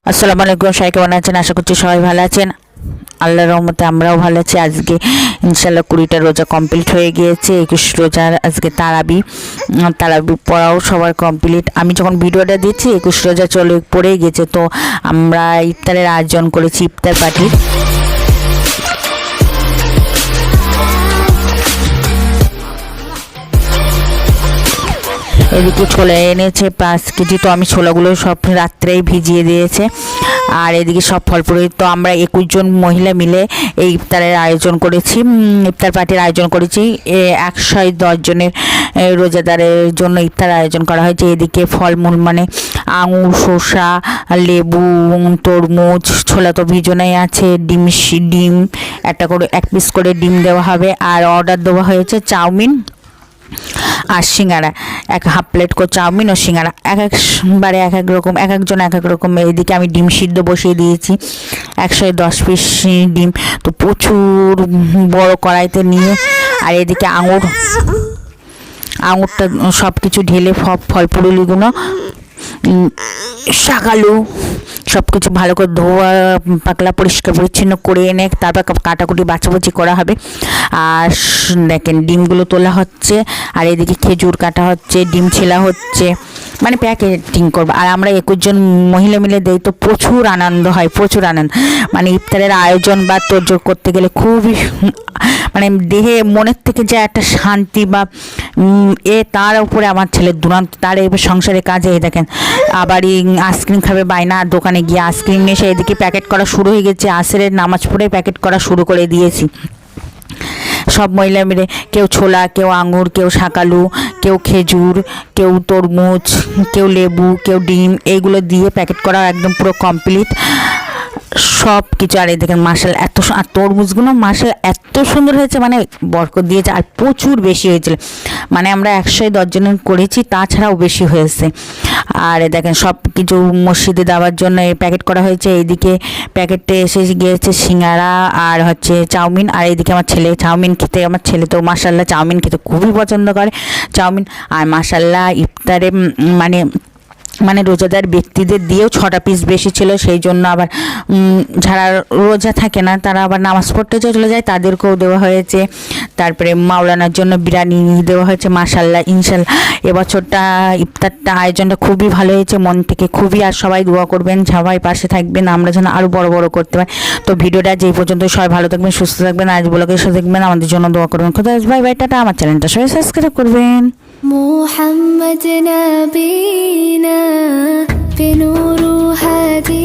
আসসালামু আলাইকুম, সবাই কেমন আছেন? আশা করছি সবাই ভালো আছেন। আল্লাহর রহমতে আমরাও ভালো আছি। আজকে ইনশাল্লাহ 20টা রোজা কমপ্লিট হয়ে গিয়েছে। 21 রোজার আজকে তারাবি পড়াও সবার কমপ্লিট। আমি যখন ভিডিওটা দিচ্ছি 21 রোজা পড়েই গেছে। তো আমরা ইফতারের আয়োজন করেছি, ইফতার পার্টির। এদিকে ছোলা এনেছে 5 কেজি। তো আমি ছোলাগুলো সব রাত্রেই ভিজিয়ে দিয়েছে। আর এদিকে সব ফল পুরোহিত, তো আমরা 21 জন মহিলা মিলে এই ইফতারের আয়োজন করেছি, ইফতার পার্টির আয়োজন করেছি। 110 জনের রোজাদারের জন্য ইফতার আয়োজন করা হয়েছে। এদিকে ফলমূল মানে আঙুর, শসা, লেবু, তরমুজ, ছোলা তো ভিজনেই আছে, ডিম একটা করে 1 পিস করে ডিম দেওয়া হবে। আর অর্ডার দেওয়া হয়েছে চাউমিন আর সিঙ্গারা, হাফ প্লেট করে চাউমিন ও সিঙ্গারা। একবারে এক এক রকম, এক একজন এক এক রকম। এইদিকে আমি ডিম সিদ্ধ বসিয়ে দিয়েছি, 110 পিস ডিম। তো প্রচুর বড় কড়াইতে নিয়ে, আর এদিকে আঙুরটা সব কিছু ঢেলে ফল পুরুলিগুলো, শাকালু সব কিছু ভালো করে ধোয়া পাকলা পরিষ্কার পরিচ্ছন্ন করে এনে তারপর কাটাকুটি বাছাবাছি করা হবে। আর দেখেন ডিমগুলো তোলা হচ্ছে, আর এদিকে খেজুর কাটা হচ্ছে, ডিম ছেলা হচ্ছে, মানে প্যাকেটিং করবো। আর আমরা 21 জন মহিলা মিলে দেই, তো প্রচুর আনন্দ হয়, প্রচুর আনন্দ। মানে ইফতারের আয়োজন বা তোড়জোড় করতে গেলে খুবই মানে দেহে মনের থেকে যে একটা শান্তি বা তার উপরে আমার ছেলের দুরন্ত, তার এবার সংসারে কাজে দেখেন আবার আইসক্রিম খাবে বায়না, দোকানে গিয়ে আইসক্রিম নিয়ে এসে এদিকে প্যাকেট করা শুরু হয়ে গেছে। আসরের নামাজ পড়ে প্যাকেট করা শুরু করে দিয়েছি সব মহিলা মিলে। কেউ ছোলা, কেউ আঙুর, কেউ শাকালু, কেউ খেজুর, কেউ তরমুজ, কেউ লেবু, কেউ ডিম, এইগুলো দিয়ে প্যাকেট করা একদম পুরো কমপ্লিট সব কিছু। আর এই দেখেন মাশাআল্লাহ এত, আর তরমুজগুলো মাশাআল্লাহ এত সুন্দর হয়েছে, মানে বরকত দিয়েছে। আর প্রচুর বেশি হয়েছিল, মানে আমরা 110 জনের করেছি, তাছাড়াও বেশি হয়েছে। আর দেখেন সব কিছু মসজিদে দেওয়ার জন্য এই প্যাকেট করা হয়েছে। এইদিকে প্যাকেটে এসে গিয়েছে সিঙ্গারা আর হচ্ছে চাউমিন। আর এইদিকে আমার ছেলে চাউমিন খেতে, আমার ছেলে তো মাশাআল্লাহ চাউমিন খেতে খুবই পছন্দ করে চাউমিন। আর মাশাআল্লাহ ইফতারে মানে রোজাদার ব্যক্তিদের দিয়েও 6টা পিস বেশি ছিল, সেই জন্য আবার যারা রোজা থাকে না তারা আবার নামাজ পড়তে চলে যায়, তাদেরকেও দেওয়া হয়েছে। তারপরে মাওলানার জন্য বিরিয়ানি দেওয়া হয়েছে। মাশাআল্লাহ ইনশাআল্লাহ এবছরটা ইফতারটা আয়োজনটা খুবই ভালো হয়েছে, মন থেকে খুবই। আর সবাই দোয়া করবেন, সবাই পাশে থাকবেন, আমরা যেন আরও বড় বড় করতে পারি। তো ভিডিওটা যেই পর্যন্ত, সবাই ভালো থাকবেন, সুস্থ থাকবেন। আজ ব্লগের সাথে দেখবেন, আমাদের জন্য দোয়া করবেন। খোদা হাফেজ, বাই বাই, টাটা। আমার চ্যানেলটা সবাই সাবস্ক্রাইব করবেন। محمد نبينا بنور هادي